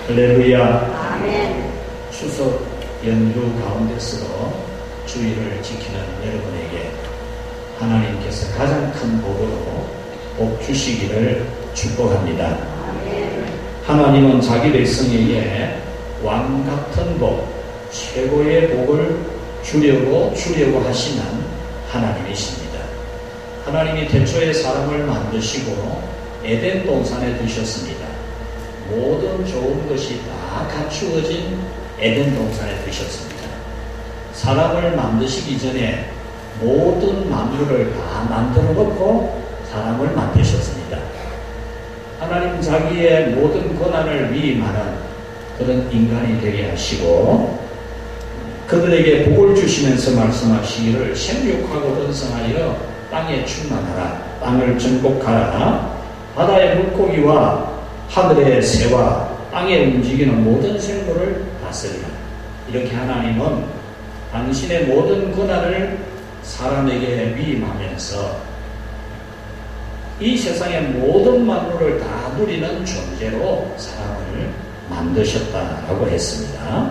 할렐루야. 아멘. 추석 연휴 가운데서도 주일을 지키는 여러분에게 하나님께서 가장 큰 복으로 복 주시기를 축복합니다. 아멘. 하나님은 자기 백성에게 왕 같은 복, 최고의 복을 주려고 하시는 하나님이십니다. 하나님이 태초에 사람을 만드시고 에덴 동산에 두셨습니다. 모든 좋은 것이 다 갖추어진 에덴 동산에 두셨습니다. 사람을 만드시기 전에 모든 만물을 다 만들어 놓고 사람을 만드셨습니다. 하나님 자기의 모든 권한을 위임하는 그런 인간이 되게 하시고 그들에게 복을 주시면서 말씀하시기를 생육하고 번성하여 땅에 충만하라, 땅을 정복하라, 바다의 물고기와 하늘의 새와 땅에 움직이는 모든 생물을 다스리라. 이렇게 하나님은 당신의 모든 권한을 사람에게 위임하면서 이 세상의 모든 만물을 다 누리는 존재로 사람을 만드셨다라고 했습니다.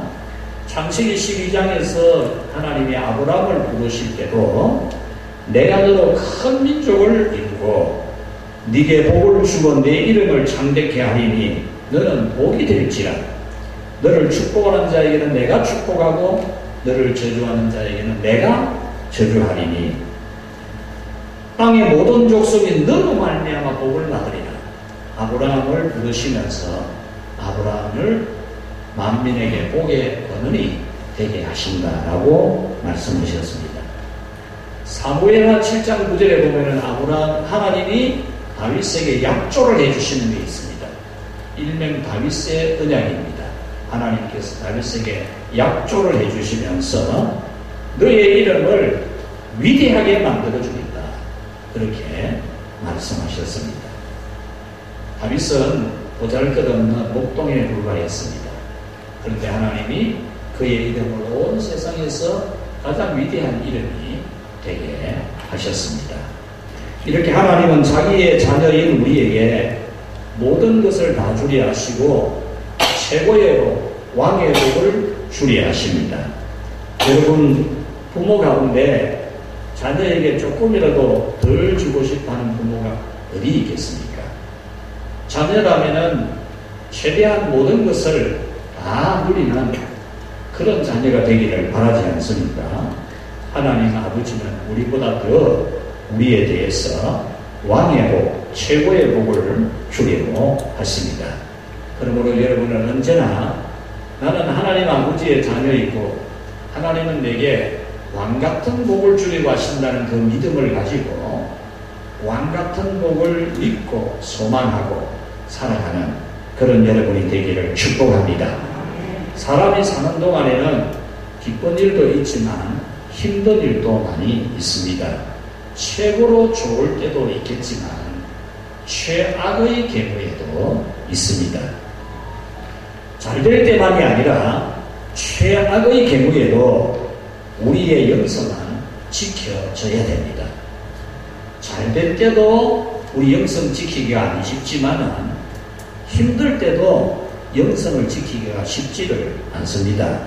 창세기 12장에서 하나님이 아브라함을 부르실 때도 내가 너로 큰 민족을 이루고 네게 복을 주고 내 이름을 창대케 하리니 너는 복이 될지라. 너를 축복하는 자에게는 내가 축복하고 너를 저주하는 자에게는 내가 저주하리니 땅의 모든 족속이 너로 말미암아 복을 받으리라. 아브라함을 부르시면서 아브라함을 만민에게 복의 권능이 되게 하신다라고 말씀하셨습니다. 사무엘하 7장 9절에 보면은 하나님이 다윗에게 약조를 해주시는 게 있습니다. 일명 다윗의 언약입니다. 하나님께서 다윗에게 약조를 해주시면서 너의 이름을 위대하게 만들어주겠다, 그렇게 말씀하셨습니다. 다윗은 보잘것없는 목동에 불과했습니다. 그런데 하나님이 그의 이름을 온 세상에서 가장 위대한 이름이 되게 하셨습니다. 이렇게 하나님은 자기의 자녀인 우리에게 모든 것을 다 주려 하시고 최고의 복, 왕의 복을 주려 하십니다. 여러분, 부모 가운데 자녀에게 조금이라도 덜 주고 싶어하는 부모가 어디 있겠습니까? 자녀라면은 최대한 모든 것을 다 누리는 그런 자녀가 되기를 바라지 않습니까? 하나님 아버지는 우리보다 더 우리에 대해서 왕의 복, 최고의 복을 주려고 하십니다. 그러므로 여러분은 언제나 나는 하나님 아버지의 자녀이고 하나님은 내게 왕 같은 복을 주려고 하신다는 그 믿음을 가지고 왕 같은 복을 믿고 소망하고 살아가는 그런 여러분이 되기를 축복합니다. 사람이 사는 동안에는 기쁜 일도 있지만 힘든 일도 많이 있습니다. 최고로 좋을 때도 있겠지만 최악의 경우에도 있습니다. 잘 될 때만이 아니라 최악의 경우에도 우리의 영성은 지켜져야 됩니다. 잘 될 때도 우리 영성 지키기가 안 쉽지만은 힘들 때도 영성을 지키기가 쉽지를 않습니다.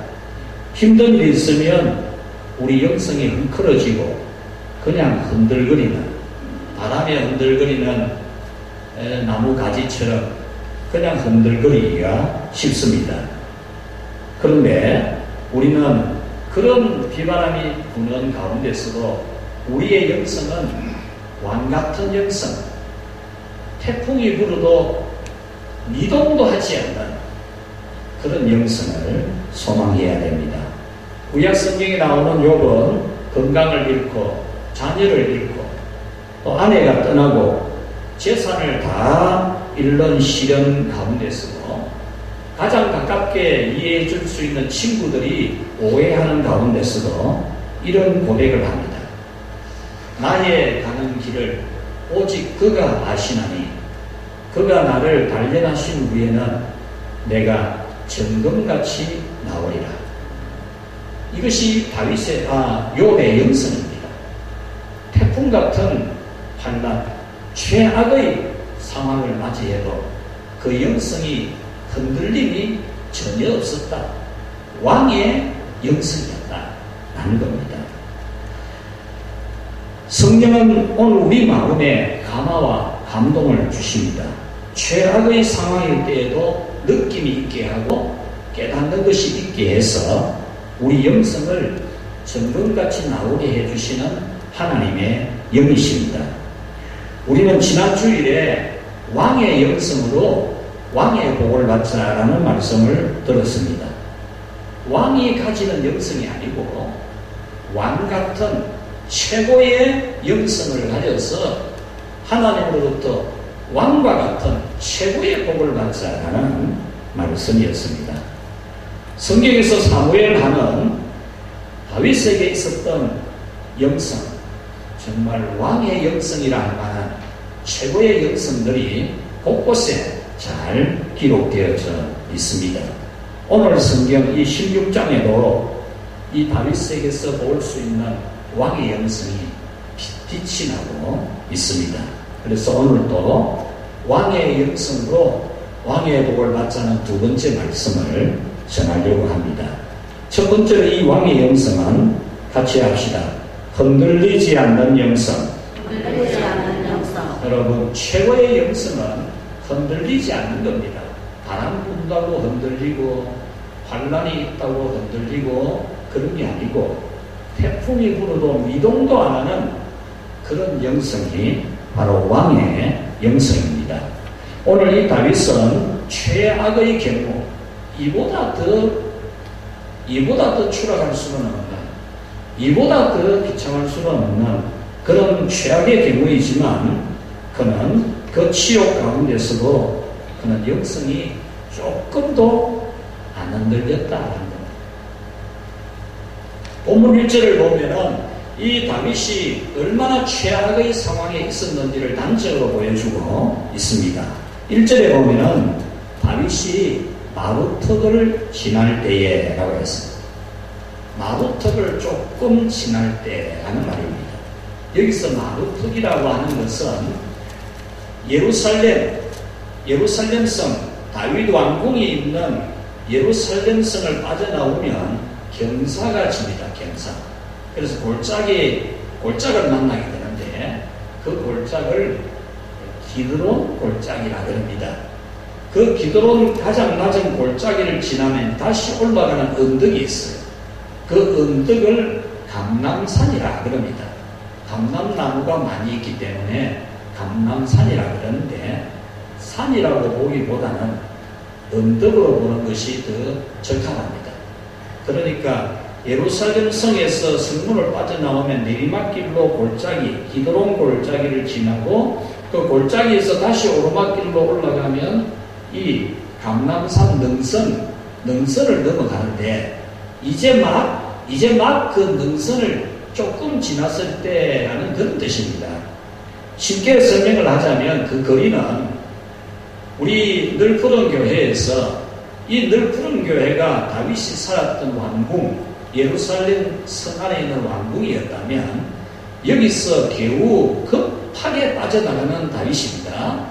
힘든 일이 있으면 우리 영성이 흔들어지고 그냥 흔들거리는, 바람에 흔들거리는 나무 가지처럼 그냥 흔들거리기가 쉽습니다. 그런데 우리는 그런 비바람이 부는 가운데서도 우리의 영성은 왕같은 영성, 태풍이 불어도 미동도 하지 않는 그런 영성을 소망해야 됩니다. 구약 성경에 나오는 욥은 건강을 잃고 자녀를 잃고 또 아내가 떠나고 재산을 다 잃는 시련 가운데서도 가장 가깝게 이해해 줄 수 있는 친구들이 오해하는 가운데서도 이런 고백을 합니다. 나의 가는 길을 오직 그가 아시나니 그가 나를 단련하신 후에는 내가 정금같이 나오리라. 이것이 욥의 영성입니다. 태풍 같은 환난, 최악의 상황을 맞이해도 그 영성이 흔들림이 전혀 없었다. 왕의 영성이었다. 라는 겁니다. 성령은 오늘 우리 마음에 감화와 감동을 주십니다. 최악의 상황일 때에도 느낌이 있게 하고 깨닫는 것이 있게 해서 우리 영성을 정금같이 나오게 해주시는 하나님의 영이십니다. 우리는 지난 주일에 왕의 영성으로 왕의 복을 받자라는 말씀을 들었습니다. 왕이 가지는 영성이 아니고 왕 같은 최고의 영성을 가져서 하나님으로부터 왕과 같은 최고의 복을 받자라는 말씀이었습니다. 성경에서 사무엘 하는 다윗에게 있었던 영성, 정말 왕의 영성이라 할 만한 최고의 영성들이 곳곳에 잘 기록되어져 있습니다. 오늘 성경 이 16장에도 이 다윗에게서 볼 수 있는 왕의 영성이 빛이 나고 있습니다. 그래서 오늘도 왕의 영성으로 왕의 복을 받자는 두 번째 말씀을 전하려고 합니다. 첫 번째로 이 왕의 영성은 같이 합시다. 흔들리지 않는 영성. 흔들리지 않는 영성. 여러분, 최고의 영성은 흔들리지 않는 겁니다. 바람 분다고 흔들리고 환란이 있다고 흔들리고 그런 게 아니고 태풍이 불어도 미동도 안 하는 그런 영성이 바로 왕의 영성입니다. 오늘 이 다윗은 최악의 경우 이보다 더 추락할 수는 없는, 이보다 더 비참할 수는 없는 그런 최악의 경우이지만 그는 그 치욕 가운데서도 그는 영성이 조금도 안 흔들렸다는 겁니다. 본문 1절을 보면은 이 다윗이 얼마나 최악의 상황에 있었는지를 단적으로 보여주고 있습니다. 1절에 보면은 다윗이 마루턱을 지날 때에 라고 했습니다. 마루턱을 조금 지날 때라는 말입니다. 여기서 마루턱이라고 하는 것은 예루살렘성, 다윗 왕궁이 있는 예루살렘성을 빠져나오면 경사가 집니다. 경사. 그래서 골짜기를 만나게 되는데 그 골짜기를 기드론 골짜기라 그럽니다. 그 기드론 가장 낮은 골짜기를 지나면 다시 올라가는 언덕이 있어요. 그 언덕을 감람산이라 그럽니다. 감람나무가 많이 있기 때문에 감람산이라 그러는데 산이라고 보기보다는 언덕으로 보는 것이 더 적합합니다. 그러니까 예루살렘 성에서 성문을 빠져나오면 내리막길로 골짜기, 기드론 골짜기를 지나고 그 골짜기에서 다시 오르막길로 올라가면 이 감람산 능선을 넘어가는데 이제 막 그 능선을 조금 지났을 때라는 그런 뜻입니다. 쉽게 설명을 하자면 그 거리는 우리 늘푸른 교회에서 이 늘푸른 교회가 다윗이 살았던 왕궁, 예루살렘 성 안에 있는 왕궁이었다면 여기서 겨우 급하게 빠져나가는 다윗입니다.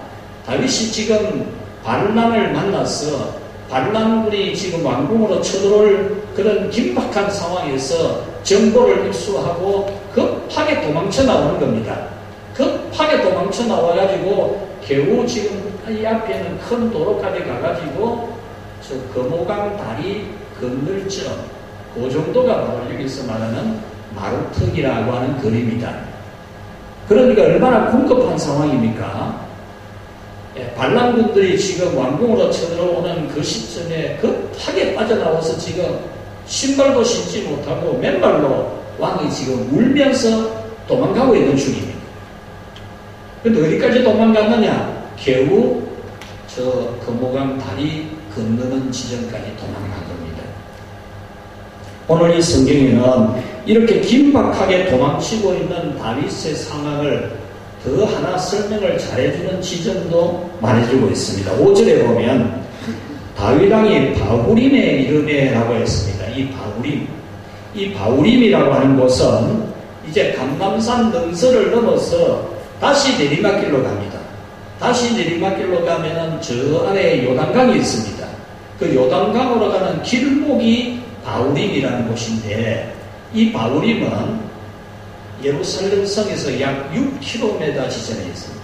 다윗이 지금 반란을 만나서 반란군이 지금 왕궁으로 쳐들어올 그런 긴박한 상황에서 정보를 입수하고 급하게 도망쳐 나오는 겁니다. 급하게 도망쳐 나와가지고 겨우 지금 이 앞에 있는 큰 도로까지 가가지고 저 금호강 다리 건널 점, 그 정도가 바로 여기서 말하는 마루턱이라고 하는 거리입니다. 그러니까 얼마나 궁급한 상황입니까? 반란군들이 지금 왕궁으로 쳐들어오는 그 시점에 급하게 빠져나와서 지금 신발도 신지 못하고 맨발로 왕이 지금 울면서 도망가고 있는 중입니다. 그런데 어디까지 도망갔느냐? 겨우 저 금호강 다리 건너는 지점까지 도망간 겁니다. 오늘 이 성경에는 이렇게 긴박하게 도망치고 있는 다윗의 상황을 더 하나 설명을 잘해주는 지점도 말해주고 있습니다. 5절에 보면 다윗 왕이 바후림에 이르매라고 했습니다. 이 바후림이라고 하는 곳은 이제 감람산 능선을 넘어서 다시 내리막길로 갑니다. 다시 내리막길로 가면은 저 아래에 요단강이 있습니다. 그 요단강으로 가는 길목이 바울임이라는 곳인데, 이 바울임은 예루살렘 성에서 약 6km 지점에 있습니다.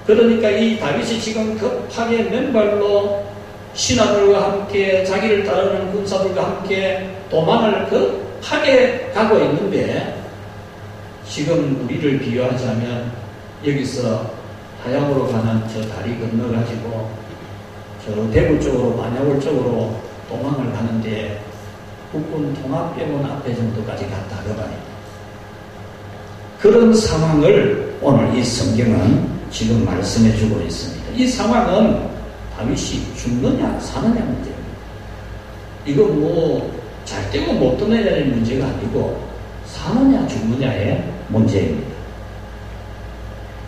그러니까 이 다윗이 지금 급하게 맨발로 신하들과 함께 자기를 따르는 군사들과 함께 도망을 급하게 가고 있는데, 지금 우리를 비유하자면 여기서 하양으로 가는 저 다리 건너가지고 저 대구 쪽으로 만야골 쪽으로 도망을 가는데 국군 통합병원 앞에 정도까지 갔다 그 말입니다. 그런 상황을 오늘 이 성경은 지금 말씀해 주고 있습니다. 이 상황은 다윗이 죽느냐 사느냐 문제입니다. 이거 뭐 잘 되고 못 되느냐의 문제가 아니고 사느냐 죽느냐의 문제입니다.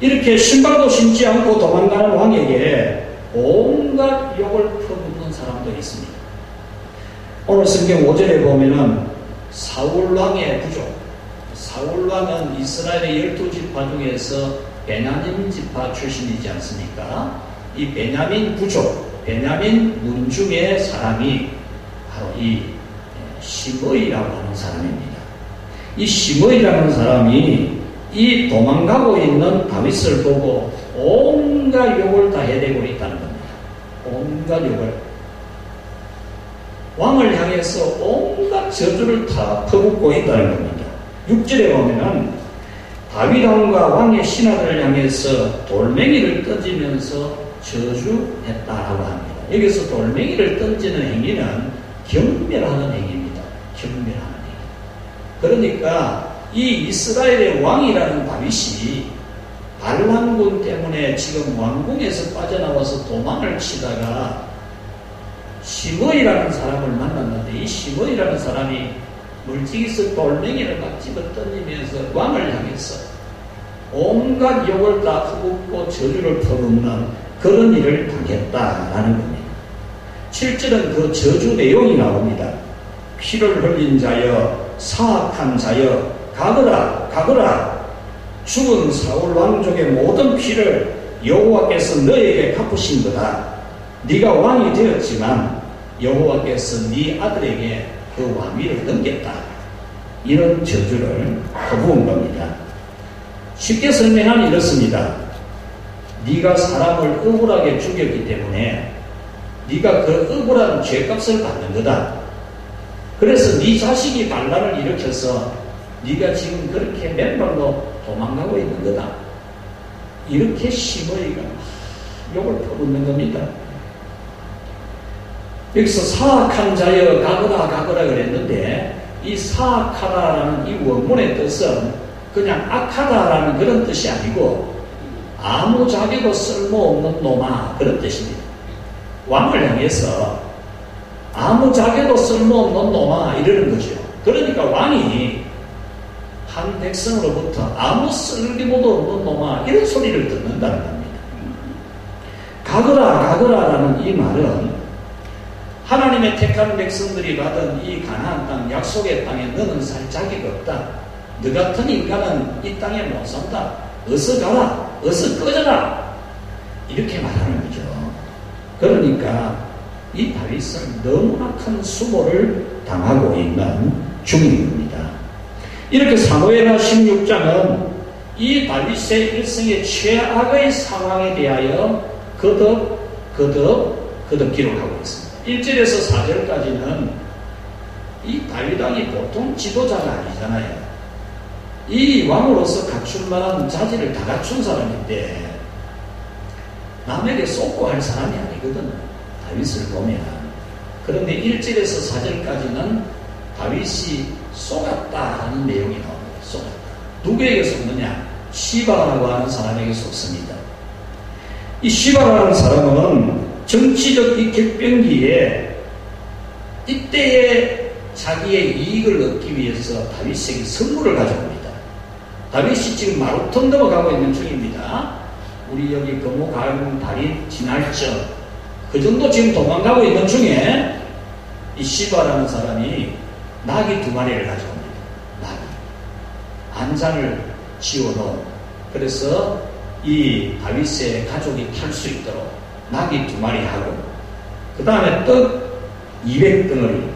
이렇게 신발도 신지 않고 도망가는 왕에게 온갖 욕을 퍼붓는 사람도 있습니다. 오늘 성경 5절에 보면은 사울왕의 부족, 사울왕은 이스라엘의 12지파 중에서 베냐민 지파 출신이지 않습니까? 이 베냐민 부족, 베냐민 문중의 사람이 바로 이 시므이라고 하는 사람입니다. 이 시므이라는 사람이 이 도망가고 있는 다윗을 보고 온갖 욕을 다 해대고 있다는 겁니다. 온갖 욕을. 왕을 향해서 온갖 저주를 다 퍼붓고 있다는 겁니다. 6절에 보면은 다윗 왕과 왕의 신하들을 향해서 돌멩이를 던지면서 저주했다라고 합니다. 여기서 돌멩이를 던지는 행위는 경멸하는 행위입니다. 경멸하는 행위. 그러니까 이 이스라엘의 왕이라는 다윗이 반란군 때문에 지금 왕궁에서 빠져나와서 도망을 치다가 시므이라는 사람을 만났는데, 이 시므이라는 사람이 물직에서 돌멩이를 막 집어 던지면서 왕을 향해서 온갖 욕을 다 퍼붓고 저주를 퍼붓는 그런 일을 당했다라는 겁니다. 7절은 그 저주 내용이 나옵니다. 피를 흘린 자여, 사악한 자여, 가거라 가거라. 죽은 사울 왕족의 모든 피를 여호와께서 너에게 갚으신 거다. 네가 왕이 되었지만 여호와께서 네 아들에게 그 왕위를 넘겼다. 이런 저주를 퍼부은 겁니다. 쉽게 설명하면 이렇습니다. 네가 사람을 억울하게 죽였기 때문에 네가 그 억울한 죄값을 받는 거다. 그래서 네 자식이 반란을 일으켜서 네가 지금 그렇게 맨발로 도망가고 있는 거다. 이렇게 시므이가 욕을 퍼붓는 겁니다. 여기서 사악한 자여 가거라 가거라 그랬는데, 이 사악하다라는 이 원문의 뜻은 그냥 악하다라는 그런 뜻이 아니고 아무 자기도 쓸모없는 놈아 그런 뜻입니다. 왕을 향해서 아무 자기도 쓸모없는 놈아 이러는 거죠. 그러니까 왕이 한 백성으로부터 아무 쓸모도 없는 놈아 이런 소리를 듣는다는 겁니다. 가거라 가거라라는 이 말은 하나님의 택한 백성들이 받은 이 가나안 땅, 약속의 땅에 너는 살 자격이 없다. 너 같은 인간은 이 땅에 못 산다. 어서 가라. 어서 꺼져라. 이렇게 말하는 거죠. 그러니까 이 다윗은 너무나 큰 수모를 당하고 있는 중인 겁니다. 이렇게 사무엘하 16장은 이 다윗의 일생의 최악의 상황에 대하여 거듭 기록하고 있습니다. 1절에서 4절까지는 이 다윗 왕이 보통 지도자가 아니잖아요. 이 왕으로서 갖출 만한 자질을 다 갖춘 사람인데 남에게 쏟고 할 사람이 아니거든요. 다윗을 보면. 그런데 1절에서 4절까지는 다윗이 쏘갔다 하는 내용이 나옵니다. 쏘갔다. 누구에게 쏘느냐? 시바라고 하는 사람에게 쏘습니다. 이 시바라는 사람은 정치적 이 격변기에 이때에 자기의 이익을 얻기 위해서 다윗에게 선물을 가져옵니다. 다윗이 지금 마루톤 넘어가고 있는 중입니다. 우리 여기 금호 가을문 달인 지날 적 그 정도 지금 도망가고 있는 중에 이 시바라는 사람이 나귀 2마리를 가져옵니다. 나귀. 안장을 지어놓은, 그래서 이 다윗의 가족이 탈 수 있도록 나귀 2마리 하고, 그 다음에 떡 200덩어리,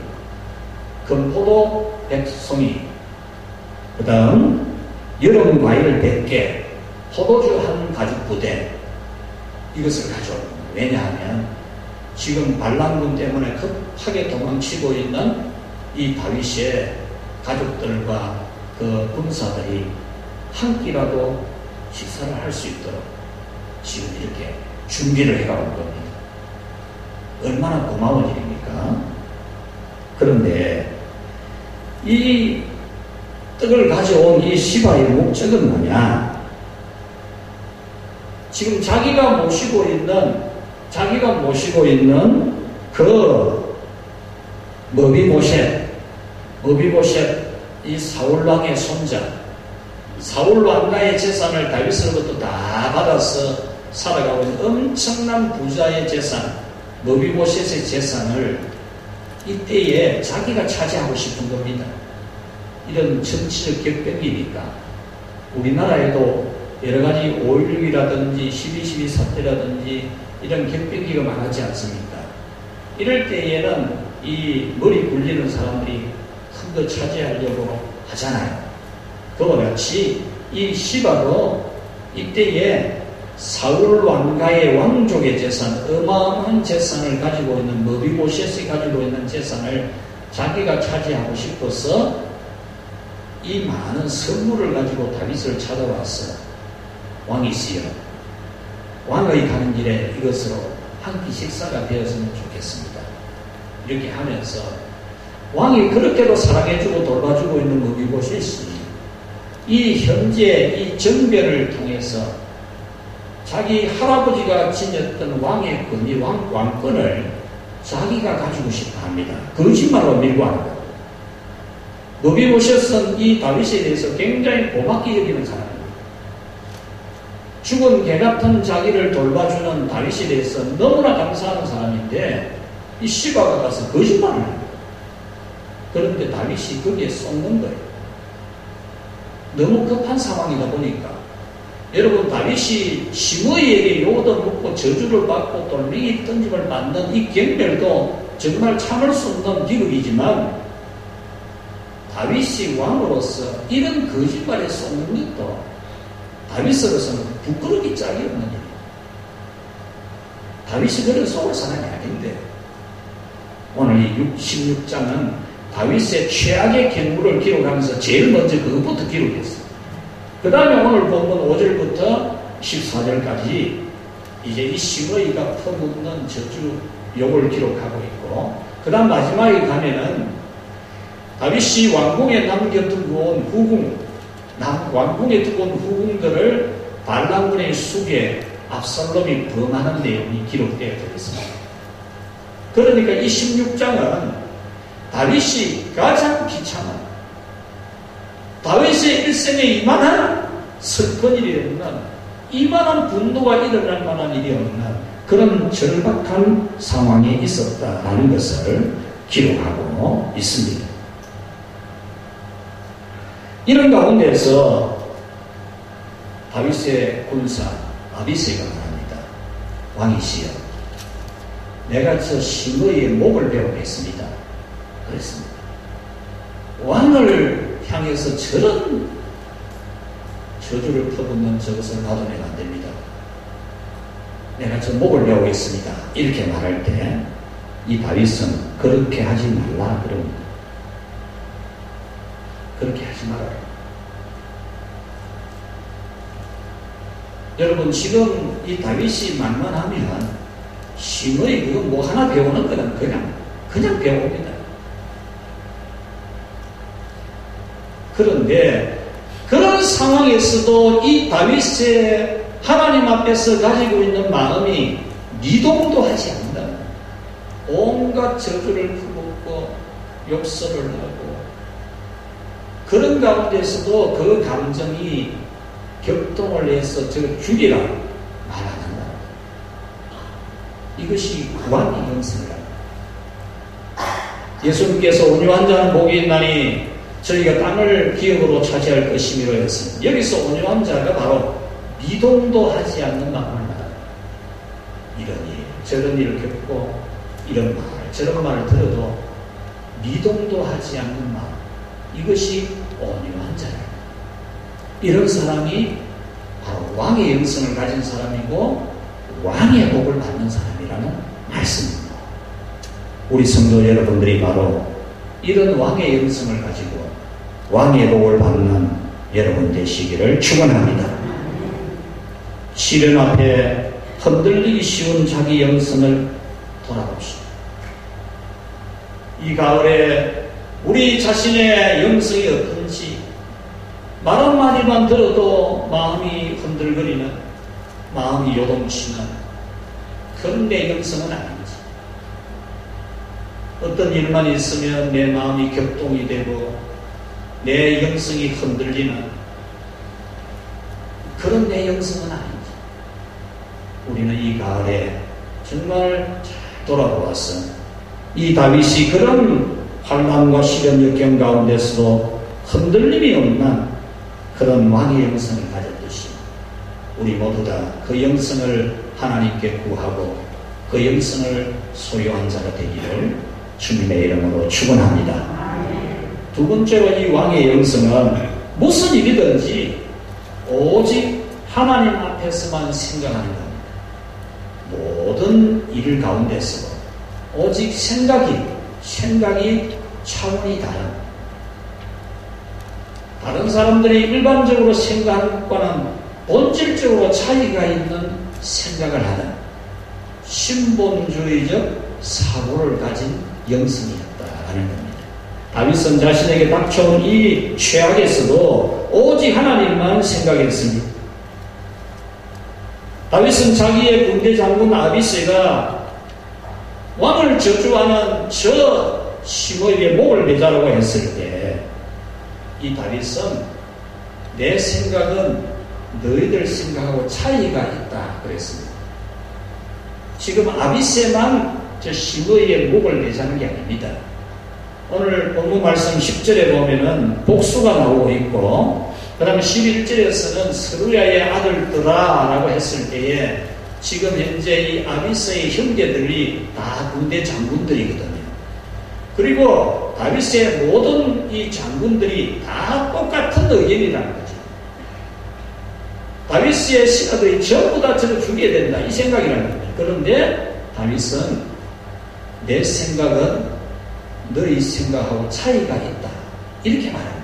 금포도 100송이, 그 다음 여름 과일 100개, 포도주 한 가죽 부대, 이것을 가져옵니다. 왜냐하면 지금 반란군 때문에 급하게 도망치고 있는 이 다윗의 가족들과 그 군사들이 한 끼라도 식사를 할 수 있도록 지금 이렇게 준비를 해가는 겁니다. 얼마나 고마운 일입니까? 그런데 이 떡을 가져온 이 시바의 목적은 뭐냐? 지금 자기가 모시고 있는 그 머비보셋, 이 사울왕의 손자, 사울 왕가의 재산을 다윗으로부터 다 받아서 살아가고 있는 엄청난 부자의 재산, 머비보셋의 재산을 이때에 자기가 차지하고 싶은 겁니다. 이런 정치적 격변기니까 우리나라에도 여러가지 5.16이라든지 12.12 사태라든지 이런 격변기가 많았지 않습니까? 이럴 때에는 이 머리 굴리는 사람들이 큰 거 차지하려고 하잖아요. 그와 같이 이 시바도 이때에 사울 왕가의 왕족의 재산, 어마어마한 재산을 가지고 있는 머비보셋이 가지고 있는 재산을 자기가 차지하고 싶어서 이 많은 선물을 가지고 다윗을 찾아왔어. 왕이시여, 왕의 가는 길에 이것으로 한 끼 식사가 되었으면 좋겠습니다. 이렇게 하면서 왕이 그렇게도 사랑해주고 돌봐주고 있는 머비보셋이 이 현재 이 정변을 통해서 자기 할아버지가 지녔던 왕의 권위, 왕권을 자기가 가지고 싶어 합니다. 거짓말로 밀고 하는 거예요. 머비보셋은 이 다윗에 대해서 굉장히 고맙게 여기는 사람입니다. 죽은 개 같은 자기를 돌봐주는 다윗에 대해서 너무나 감사하는 사람인데 이 시바가 가서 거짓말을 합니다. 그런데 다윗이 거기에 쏟는 거예요. 너무 급한 상황이다 보니까 여러분, 다윗이 시므이에게 욕도 먹고 저주를 받고 돌멩이 던짐을 받는 이 경멸도 정말 참을 수 없는 기록이지만 다윗이 왕으로서 이런 거짓말에 쏟는 것도 다윗으로서는 부끄럽기 짝이 없는 일이에요. 다윗이 그런 속을 사람이 아닌데 오늘 이 16장은 다윗의 최악의 경우를 기록하면서 제일 먼저 그것부터 기록했어요. 그 다음에 오늘 본문 5절부터 14절까지 이제 이 시므이가 퍼붓는 저주 욕을 기록하고 있고, 그 다음 마지막에 가면은 다윗이 왕궁에 남겨두고 온 왕궁에 두고 온 후궁들을 반란군의 숙에 압살롬이 범하는 내용이 기록되어 있습니다. 그러니까 이 16장은 다윗이 가장 비참한, 다윗의 일생에 이만한 슬픈 일이 없는, 이만한 분노가 일어날 만한 일이 없는 그런 절박한 상황이 있었다라는 것을 기록하고 있습니다. 이런 가운데서 다윗의 군사 아비새가 말합니다. 왕이시여, 내가 저 시므이의 목을 베어겠습니다. 그랬습니다. 왕을 향해서 저런 저주를 퍼붓는 저것을 놔두면 안 됩니다. 내가 저 목을 베어겠습니다. 이렇게 말할 때 이 다윗은 그렇게 하지 말라 그럽니다. 그렇게 하지 말아요. 여러분, 지금 이 다윗이 만만하면 시므이 그거 뭐 하나 배우는 거는 그냥 배웁니다. 그런데 그런 상황에서도 이 다윗의 하나님 앞에서 가지고 있는 마음이 미동도 하지 않는다. 온갖 저주를 퍼붓고 욕설을 하고 그런 가운데서도 그 감정이 격동을 해서 저 죽이라 말한다. 이것이 구원의 형성이다. 예수님께서 온유한 자는 복이 있나니 저희가 땅을 기업으로 차지할 것이미로 했습니다. 여기서 온유한 자가 바로 미동도 하지 않는 마음을 말합니다. 이런 일, 저런 일을 겪고 이런 말, 저런 말을 들어도 미동도 하지 않는 마음, 이것이 온유한 자예요. 이런 사람이 바로 왕의 영성을 가진 사람이고 왕의 복을 받는 사람이라는 말씀입니다. 우리 성도 여러분들이 바로 이런 왕의 영성을 가지고 왕의 복을 받는 여러분 되시기를 축원합니다. 시련 앞에 흔들리기 쉬운 자기 영성을 돌아봅시다. 이 가을에 우리 자신의 영성이 어떤지, 말 한마디만 들어도 마음이 흔들거리는, 마음이 요동치는 그런 내 영성은 아닌지, 어떤 일만 있으면 내 마음이 격동이 되고 내 영성이 흔들리는 그런 내 영성은 아닌지, 우리는 이 가을에 정말 잘 돌아보아서 이 다윗이 그런 환난과 시련 역경 가운데서도 흔들림이 없는 그런 왕의 영성을 가졌듯이 우리 모두 다 그 영성을 하나님께 구하고 그 영성을 소유한 자가 되기를 주님의 이름으로 축원합니다. 두 번째로 이 왕의 영성은 무슨 일이든지 오직 하나님 앞에서만 생각하는 겁니다. 모든 일 가운데서 오직 생각이 차원이 다른 사람들이 일반적으로 생각하는 것과는 본질적으로 차이가 있는 생각을 하는 신본주의적 사고를 가진 영성이었다라는 겁니다. 다윗은 자신에게 닥쳐온 이 최악에서도 오직 하나님만 생각했습니다. 다윗은 자기의 군대 장군 아비새가 왕을 저주하는 저 시므이의 목을 베자라고 했을 때 이 다윗은 내 생각은 너희들 생각하고 차이가 있다 그랬습니다. 지금 아비새만 저 시므이의 목을 베자는 게 아닙니다. 오늘 본문 말씀 10절에 보면은 복수가 나오고 있고, 그 다음에 11절에서는 스루야의 아들들아 라고 했을 때에 지금 현재 이 아비새의 형제들이 다 군대 장군들이거든요. 그리고 다윗의 모든 이 장군들이 다 똑같은 의견이라는 거죠. 다윗의 신하들이 전부 다 저를 죽여야 된다, 이 생각이라는 겁니다. 그런데 다윗은 내 생각은 너희 생각하고 차이가 있다, 이렇게 말합니다.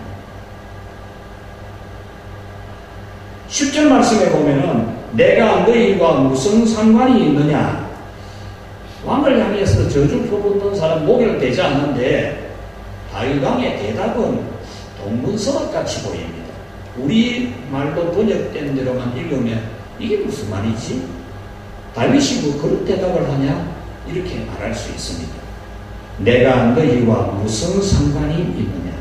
10절 말씀에 보면은 내가 너희와 무슨 상관이 있느냐, 왕을 향해서 저주 퍼붓는 사람 목을 베지 않는데 다윗 왕의 대답은 동문서답같이 보입니다. 우리 말도 번역된 대로만 읽으면 이게 무슨 말이지? 다윗이 뭐 그런 대답을 하냐? 이렇게 말할 수 있습니다. 내가 너희와 무슨 상관이 있느냐?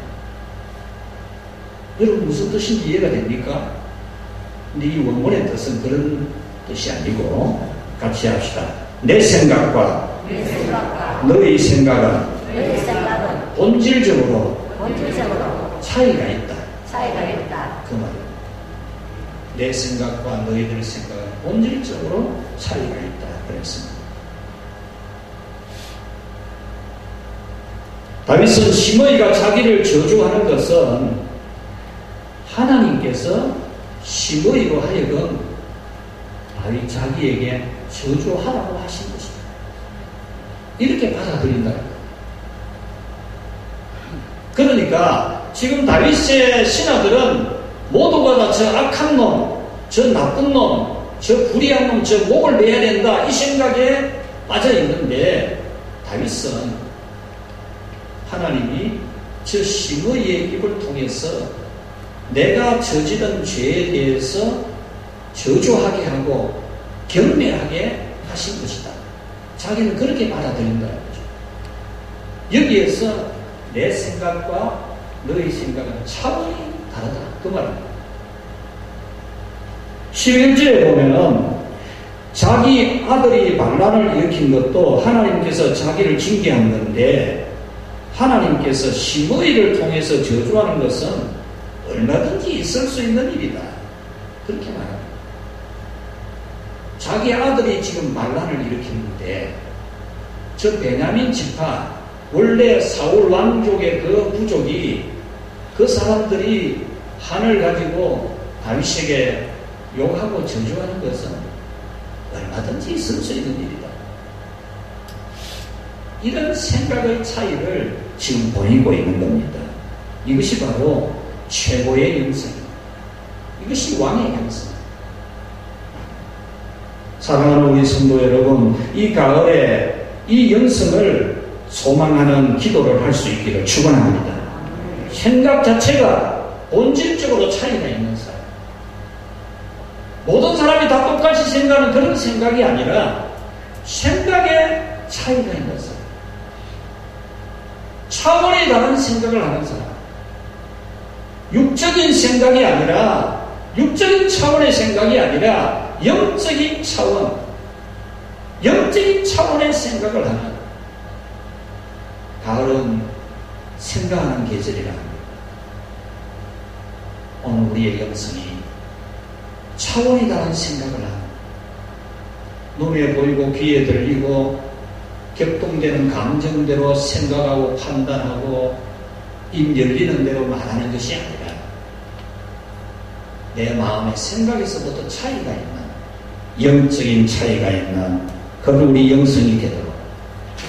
여러분 무슨 뜻인지 이해가 됩니까? 근데 이 원문의 뜻은 그런 뜻이 아니고 같이 합시다. 내 생각과 너희 생각은 본질적으로 차이가 있다. 그 말입니다. 내 생각과 너희들 생각은 본질적으로 차이가 있다 그랬습니다. 다윗은 시므이가 자기를 저주하는 것은 하나님께서 시므이로 하여금 다윗 자기에게 저주하라고 하신 것이다, 이렇게 받아들인다. 그러니까 지금 다윗의 신하들은 모두가 다 저 악한 놈, 저 나쁜 놈, 저 불의한 놈, 저 목을 베야 된다, 이 생각에 빠져 있는데 다윗은 하나님이 저 시므이의 입을 통해서 내가 저지른 죄에 대해서 저주하게 하고 경멸하게 하신 것이다, 자기는 그렇게 받아들인다는 거죠. 여기에서 내 생각과 너의 생각은 차원이 다르다, 그 말입니다. 11절에 보면은 자기 아들이 반란을 일으킨 것도 하나님께서 자기를 징계한 건데 하나님께서 시므이를 통해서 저주하는 것은 얼마든지 있을 수 있는 일이다, 그렇게 말합니다. 자기 아들이 지금 반란을 일으키는데 저 베냐민 지파, 원래 사울 왕족의 그 부족이, 그 사람들이 한을 가지고 다윗에게 욕하고 저주하는 것은 얼마든지 있을 수 있는 일이다. 이런 생각의 차이를 지금 보이고 있는 겁니다. 이것이 바로 최고의 영성입니다. 이것이 왕의 영성. 사랑하는 우리 성도 여러분, 이 가을에 이 영성을 소망하는 기도를 할 수 있기를 축원합니다. 생각 자체가 본질적으로 차이가 있는 사람. 모든 사람이 다 똑같이 생각하는 그런 생각이 아니라 생각에 차이가 있는 사람. 차원이 다른 생각을 하는 사람. 육적인 생각이 아니라, 육적인 차원의 생각이 아니라 영적인 차원, 영적인 차원의 생각을 하는, 가을은 생각하는 계절이라 합니다. 오늘 우리의 영성이 차원이 다른 생각을 하는, 눈에 보이고 귀에 들리고 격동되는 감정대로 생각하고 판단하고 입 열리는 대로 말하는 것이 아니라 내 마음의 생각에서부터 차이가 있는, 영적인 차이가 있는 그런 우리 영성이 되도록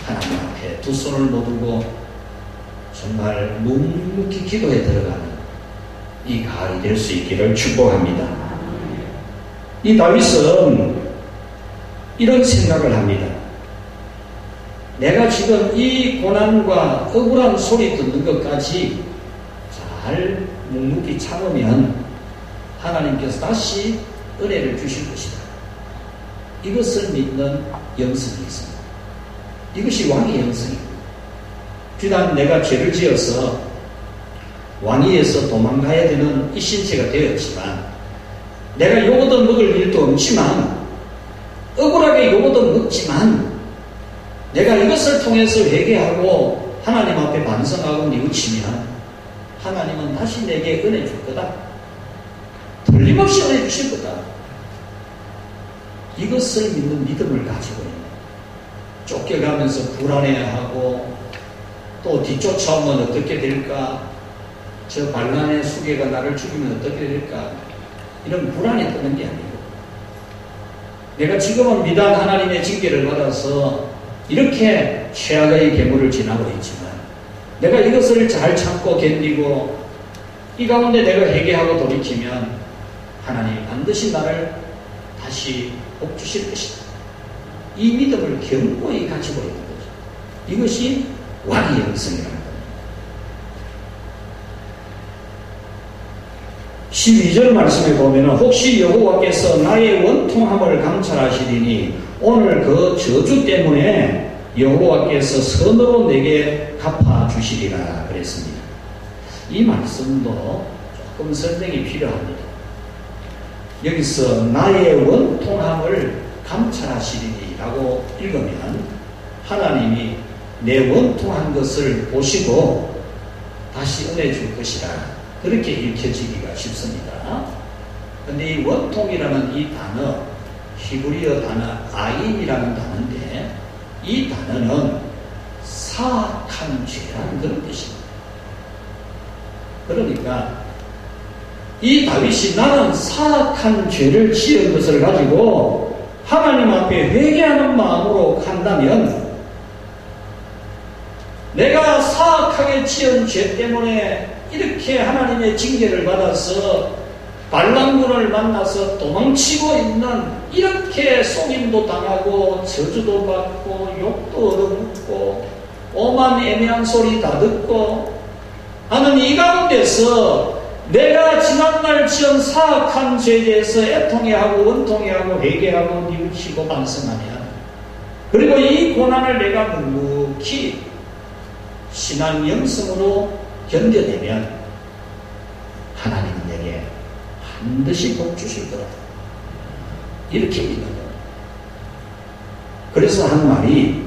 하나님 앞에 두 손을 모두고 정말 묵묵히 기도에 들어가는 이 가을이 될 수 있기를 축복합니다. 이 다윗은 이런 생각을 합니다. 내가 지금 이 고난과 억울한 소리 듣는 것까지 잘 묵묵히 참으면 하나님께서 다시 은혜를 주실 것이다. 이것을 믿는 영성이 있습니다. 이것이 왕의 영성입니다. 비단 내가 죄를 지어서 왕위에서 도망가야 되는 이 신체가 되었지만, 내가 요거도 먹을 일도 없지만, 억울하게 요거도 먹지만, 내가 이것을 통해서 회개하고 하나님 앞에 반성하고 뉘우치면 하나님은 다시 내게 은혜 줄 거다. 틀림없이 은혜 주실 거다. 이것을 믿는 믿음을 가지고 있는, 쫓겨가면서 불안해하고 또 뒤쫓아오면 어떻게 될까, 저 반란의 수괴가 나를 죽이면 어떻게 될까, 이런 불안이 뜨는 게 아니고, 내가 지금은 미단 하나님의 징계를 받아서 이렇게 최악의 계물을 지나고 있지만 내가 이것을 잘 참고 견디고 이 가운데 내가 회개하고 돌이키면 하나님이 반드시 나를 다시 복 주실 것이다. 이 믿음을 견고히 가지고 있는 거죠. 이것이 왕의 영성이라는 겁니다. 12절 말씀에 보면 혹시 여호와께서 나의 원통함을 감찰하시리니 오늘 그 저주 때문에 여호와께서 선으로 내게 갚아주시리라 그랬습니다. 이 말씀도 조금 설명이 필요합니다. 여기서 나의 원통함을 감찰하시리니 라고 읽으면 하나님이 내 원통한 것을 보시고 다시 은혜 줄 것이라, 그렇게 읽혀지기가 쉽습니다. 그런데 이 원통이라는 이 단어, 히브리어 단어 아인이라는 단어인데, 이 단어는 사악한 죄라는 그런 뜻입니다. 그러니까 이 다윗이 나는 사악한 죄를 지은 것을 가지고 하나님 앞에 회개하는 마음으로 간다면, 내가 사악하게 지은 죄 때문에 이렇게 하나님의 징계를 받아서 반란군을 만나서 도망치고 있는, 이렇게 속임도 당하고 저주도 받고 욕도 얻어먹고 오만 애매한 소리 다 듣고 하는 이 가운데서 내가 지난날 지은 사악한 죄에 대해서 애통해하고 원통해하고 회개하고 뉘우치고 반성하면, 그리고 이 고난을 내가 묵묵히 신앙 영성으로 견뎌내면 하나님은 내게 반드시 복 주실 거다. 이렇게 믿는 거예요. 그래서 한 말이,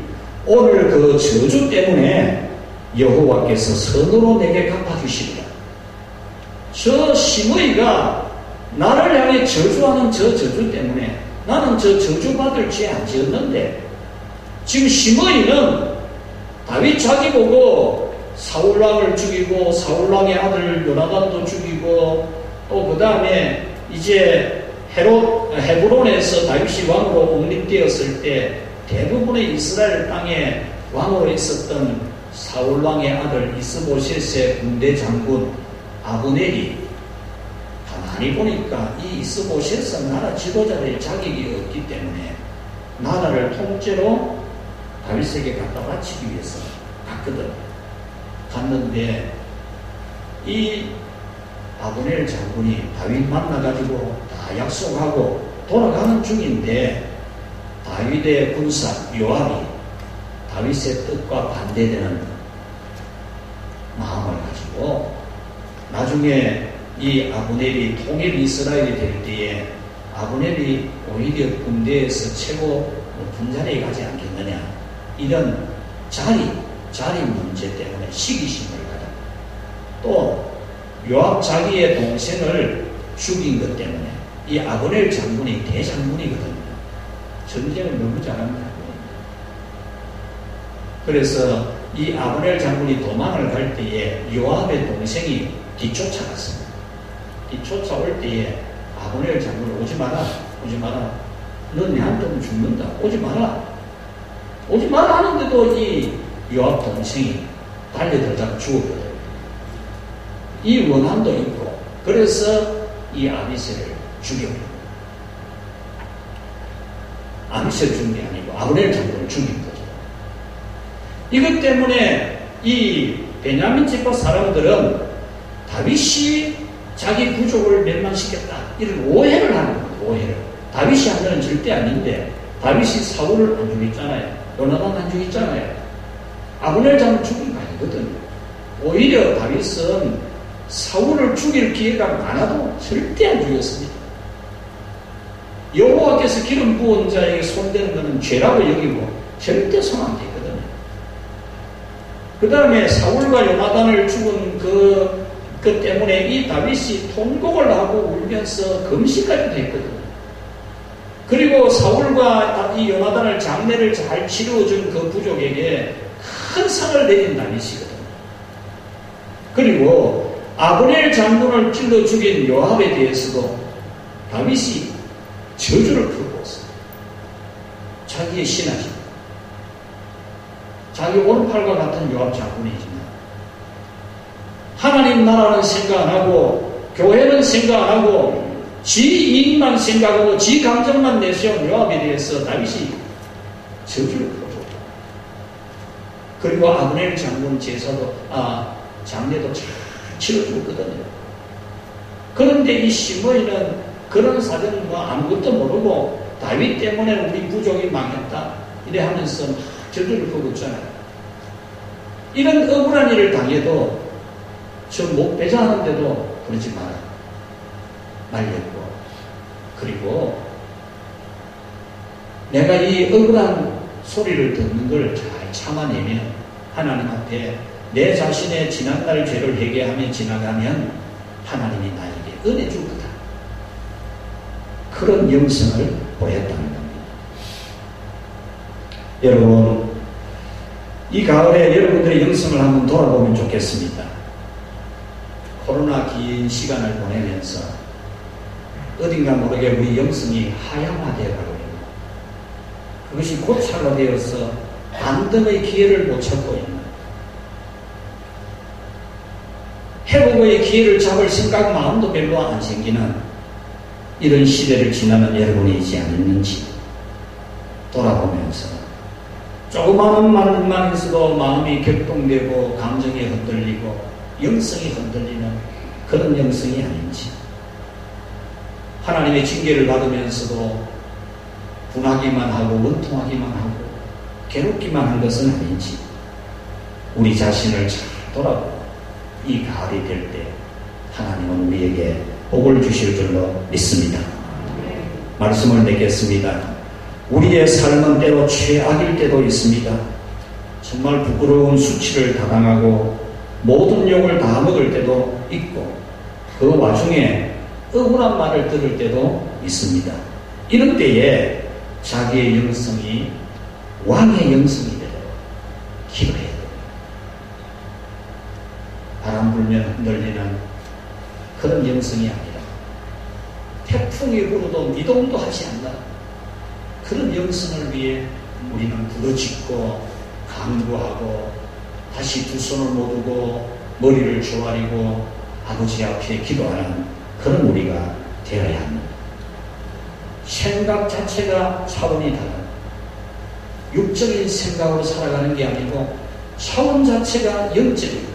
오늘 그 저주 때문에 여호와께서 선으로 내게 갚아주시리라. 저 심의가 나를 향해 저주하는 저 저주 때문에, 나는 저 저주받을 죄 안 지었는데 지금 시므이는 다윗 자기 보고 사울왕을 죽이고 사울왕의 아들 요나단도 죽이고 또 그 다음에 이제 헤브론에서 다윗이 왕으로 옹립되었을 때 대부분의 이스라엘 땅에 왕으로 있었던 사울왕의 아들 이스보셋의 군대 장군 아브넬이 가만히 보니까 이 이스보셋은 나라 지도자의 자격이 없기 때문에 나라를 통째로 다윗에게 갖다 바치기 위해서 갔거든. 갔는데 이 아브넬 장군이 다윗 만나가지고 다 약속하고 돌아가는 중인데 다윗의 군사 요압이 다윗의 뜻과 반대되는 마음을 가지고 나중에 이 아브넬이 통일 이스라엘이 될 때에 아브넬이 오히려 군대에서 최고 높은 자리에 가지 않겠느냐, 이런 자리 문제 때문에 시기심을 가져. 또 요압 자기의 동생을 죽인 것 때문에 이 아브넬 장군이 대장군이거든요. 전쟁을 너무 잘하는 장군입니다. 그래서 이 아브넬 장군이 도망을 갈 때에 요압의 동생이 뒤쫓아갔습니다. 뒤쫓아올 때에 아브넬 장군을 오지 마라, 너 내한테 오면 죽는다, 오지 마라 하는데도 이 요압 동생이 달려들다가 죽었거든요. 이 원한도 있고, 그래서 이 아비새를 죽여버립니다. 아비새를 죽인 게 아니고 아브넬 장군을 죽인 거죠. 이것 때문에 이 베냐민 지파 사람들은 다윗이 자기 부족을 멸망시켰다, 이런 오해를 하는 겁니다. 오해를. 다윗이 한 거는 절대 아닌데, 다윗이 사울을 안 죽였잖아요. 요나단 안 죽였잖아요. 아브넬 장군 죽인 거 아니거든요. 오히려 다윗은 사울을 죽일 기회가 많아도 절대 안 죽였습니다. 여호와께서 기름 부은 자에게 손대는 것은 죄라고 여기고 절대 손 안 대거든요. 그 다음에 사울과 요나단을 죽은 그 때문에 이 다윗이 통곡을 하고 울면서 금식까지도 했거든요. 그리고 사울과 이 요나단을 장례를 잘 치루어준 그 부족에게 큰 상을 내린 다윗이거든요. 그리고 아브넬 장군을 찔러 죽인 요압에 대해서도 다윗이 저주를 풀었어요. 자기의 신하죠. 자기 오른팔과 같은 요압 장군이지만 하나님 나라는 생각 안 하고 교회는 생각 안 하고 지 이익만 생각하고 지 감정만 내세운 요압에 대해서 다윗이 저주를 풀었다. 그리고 아브넬 장군 장례도 잘 치러주거든요. 그런데 이 시므이는 그런 사정은 아무것도 모르고 다윗 때문에 우리 부족이 망했다 이래 하면서 저주를 퍼붓잖아요. 이런 억울한 일을 당해도 저 목 배자하는데도 그러지 마라 말렸고, 그리고 내가 이 억울한 소리를 듣는 걸 잘 참아내면 하나님 앞에 내 자신의 지난날 죄를 회개하며 지나가면 하나님이 나에게 은혜 줄 거다, 그런 영성을 보였다는 겁니다. 여러분, 이 가을에 여러분들의 영성을 한번 돌아보면 좋겠습니다. 코로나 긴 시간을 보내면서 어딘가 모르게 우리 영성이 하향화되어 가고 있는, 그것이 고착화 되어서 반등의 기회를 못 찾고 있는, 회복의 기회를 잡을 생각 마음도 별로 안 생기는 이런 시대를 지나는 여러분이 있지 않았는지 돌아보면서 조그마한 말만 있어도 마음이 격동되고 감정이 흔들리고 영성이 흔들리는 그런 영성이 아닌지, 하나님의 징계를 받으면서도 분하기만 하고 원통하기만 하고 괴롭기만 한 것은 아닌지 우리 자신을 잘 돌아보고 이 가을이 될 때 하나님은 우리에게 복을 주실 줄로 믿습니다. 말씀을 맺겠습니다. 우리의 삶은 때로 최악일 때도 있습니다. 정말 부끄러운 수치를 다 당하고 모든 욕을 다 먹을 때도 있고 그 와중에 억울한 말을 들을 때도 있습니다. 이런 때에 자기의 영성이 왕의 영성이 되도록 기도해야 됩니다. 바람 불면 흔들리는 그런 영성이 아니라 태풍이 불어도 미동도 하지 않는 그런 영성을 위해 우리는 부르짖고 간구하고 다시 두 손을 모으고 머리를 조아리고 아버지 앞에 기도하는 그런 우리가 되어야 합니다. 생각 자체가 차원이 다른 육적인 생각으로 살아가는 게 아니고 차원 자체가 영적인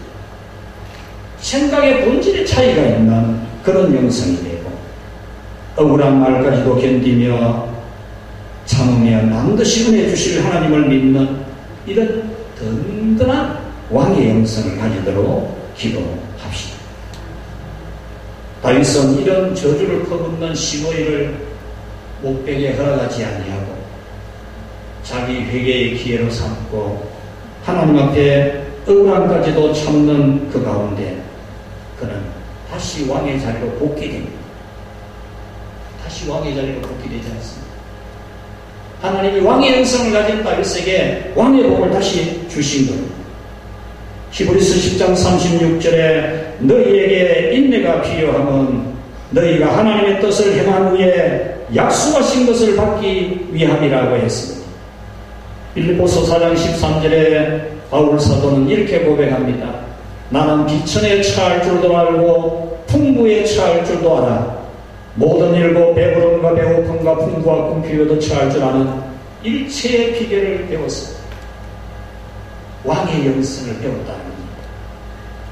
생각의 본질의 차이가 있는 그런 영성이 되고 억울한 말까지도 견디며 참으며 남듯이 은혜 주실 하나님을 믿는 이런 든든한 왕의 영성을 가지도록 기도합시다. 다윗은 이런 저주를 퍼붓는 시므이를 목베개 허락하지 아니하고 자기 회개의 기회로 삼고 하나님 앞에 억울함까지도 참는 그 가운데 그는 다시 왕의 자리로 복귀됩니다. 다시 왕의 자리로 복귀되지 않습니다. 하나님이 왕의 영성을 가진 다윗에게 왕의 복을 다시 주신 겁니다. 히브리서 10장 36절에 너희에게 인내가 필요하면 너희가 하나님의 뜻을 행한 후에 약속하신 것을 받기 위함이라고 했습니다. 빌립보서 4장 13절에 바울 사도는 이렇게 고백합니다. 나는 비천에 처할 줄도 알고 풍부에 처할 줄도 알아. 모든 일고 배부름과 배고픔과 풍부와 궁핍에도 처할 줄 아는 일체의 비결을 배웠습니다. 왕의 영성을 배웠다는 겁니다.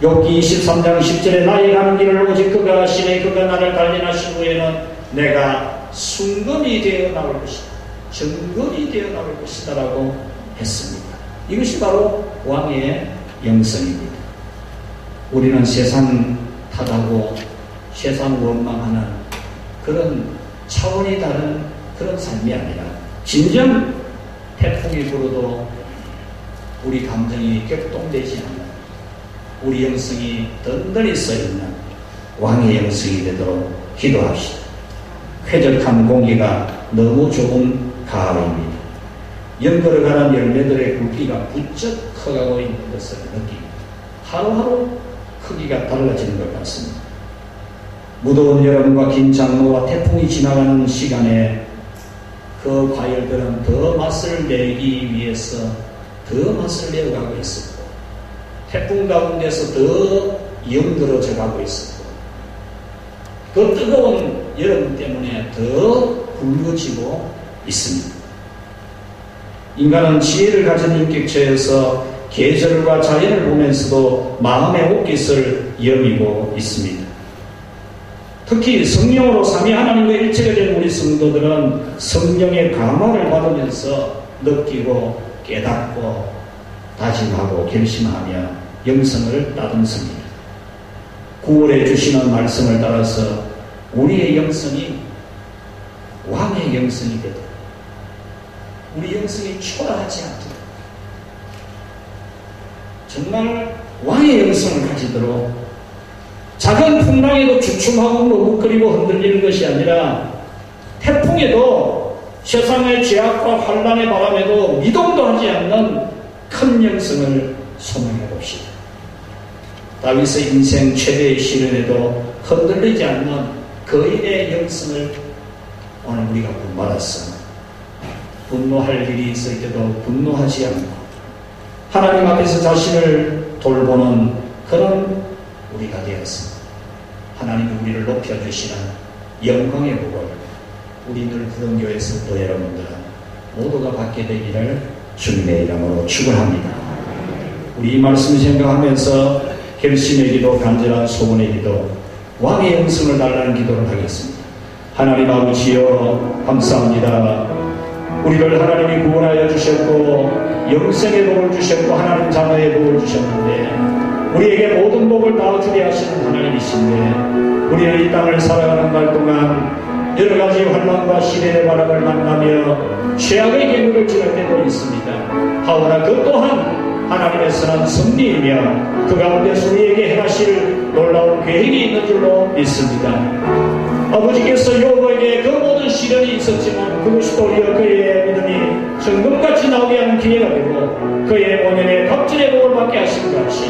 욥기 23장 10절에 나의 가는 길을 오직 그가 하시네. 그가 나를 단련하신 후에는 내가 순금이 되어 나올 것이다. 정금이 되어 나올 것이다 라고 했습니다. 이것이 바로 왕의 영성입니다. 우리는 세상 탓하고 세상 원망하는 그런 차원이 다른 그런 삶이 아니라 진정 태풍이 불어도 우리 감정이 격동되지 않는 우리 영성이 든든히 써있는 왕의 영성이 되도록 기도합시다. 쾌적한 공기가 너무 좁은 가을입니다. 연걸어가는 열매들의 굵기가 부쩍 커가고 있는 것을 느낍니다. 하루하루 크기가 달라지는 것 같습니다. 무더운 여름과 긴 장마와 태풍이 지나가는 시간에 그 과일들은 더 맛을 내기 위해서 더 맛을 내어가고 있었고 태풍 가운데서 더 영들어져 가고 있었고 그 뜨거운 여름 때문에 더 굵어지고 있습니다. 인간은 지혜를 가진 인격체여서 계절과 자연을 보면서도 마음의 옷깃을 여미고 있습니다. 특히 성령으로 삼위 하나님과 일체가 된 우리 성도들은 성령의 감화를 받으면서 느끼고 깨닫고 다짐하고 결심하며 영성을 따듬습니다. 9월에 주시는 말씀을 따라서 우리의 영성이 왕의 영성이 되도록 우리 영성이 초라하지 않도록 정말 왕의 영성을 가지도록 작은 풍랑에도 주춤하고 머뭇거리고 흔들리는 것이 아니라 태풍에도 세상의 죄악과 환란의 바람에도 미동도 하지 않는 큰 영성을 소망해 봅시다. 다윗의 인생 최대의 시련에도 흔들리지 않는 거인의 영성을 오늘 우리가 본받았습니다. 분노할 일이 있을 때도 분노하지 않고 하나님 앞에서 자신을 돌보는 그런 우리가 되었습니다. 하나님이 우리를 높여주시는 영광의 복을 우리 늘 부흥교회 성도 여러분들 모두가 받게 되기를 주님의 이름으로 축원합니다. 우리 이 말씀 생각하면서 결심의 기도, 간절한 소원의 기도, 왕의 영성을 달라는 기도를 하겠습니다. 하나님 아버지여 감사합니다. 우리를 하나님이 구원하여 주셨고 영생의 복을 주셨고 하나님 자녀의 복을 주셨는데 우리에게 모든 복을 다 주게 하시는 하나님이신데 우리는 이 땅을 살아가는 날 동안 여러 가지 환난과 시련의 바람을 만나며 죄악의 계물을 지날 때도 있습니다. 하오나 그 또한 하나님의 선한 섭리이며 그 가운데서 우리에게 행하실 놀라운 계획이 있는 줄로 믿습니다. 아버지께서 요업에게 그 모든 시련이 있었지만 그것이 도리어 그의 믿음이 정금같이 나오게 하는 기회가 되고 그의 본연의 갑절의 복을 받게 하신 같이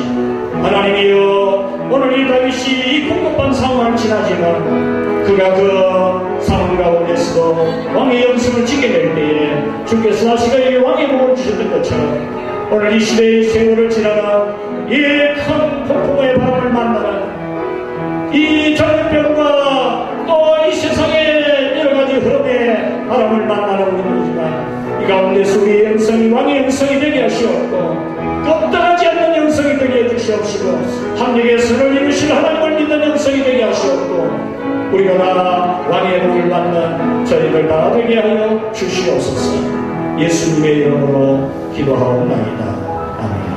하나님이여 오늘 이 다윗이 이 궁급한 상황을 지나지만 그가 그 상황 가운데서도 왕의 영성을 지켜낼 때에 주께서 다시가 왕의 복을 주셨던 것처럼 오늘 이 시대의 세월을 지나가 이 큰 폭풍의 바람을 만나는 이 전염병과 또 이 세상의 여러가지 흐름의 바람을 만나는 우리들이지만 이 가운데서 우리의 영성이 왕의 영성이 되게 하시옵고 껍떡하지 않는 영성이 되게 해주시옵시고 합력의 선을 이루실 하나님을 믿는 영성이 되게 하시옵고 우리가 다 왕의 복을 받는 저희들 다 되게 하여 주시옵소서. 예수님의 이름으로 기도하옵나이다. 아멘.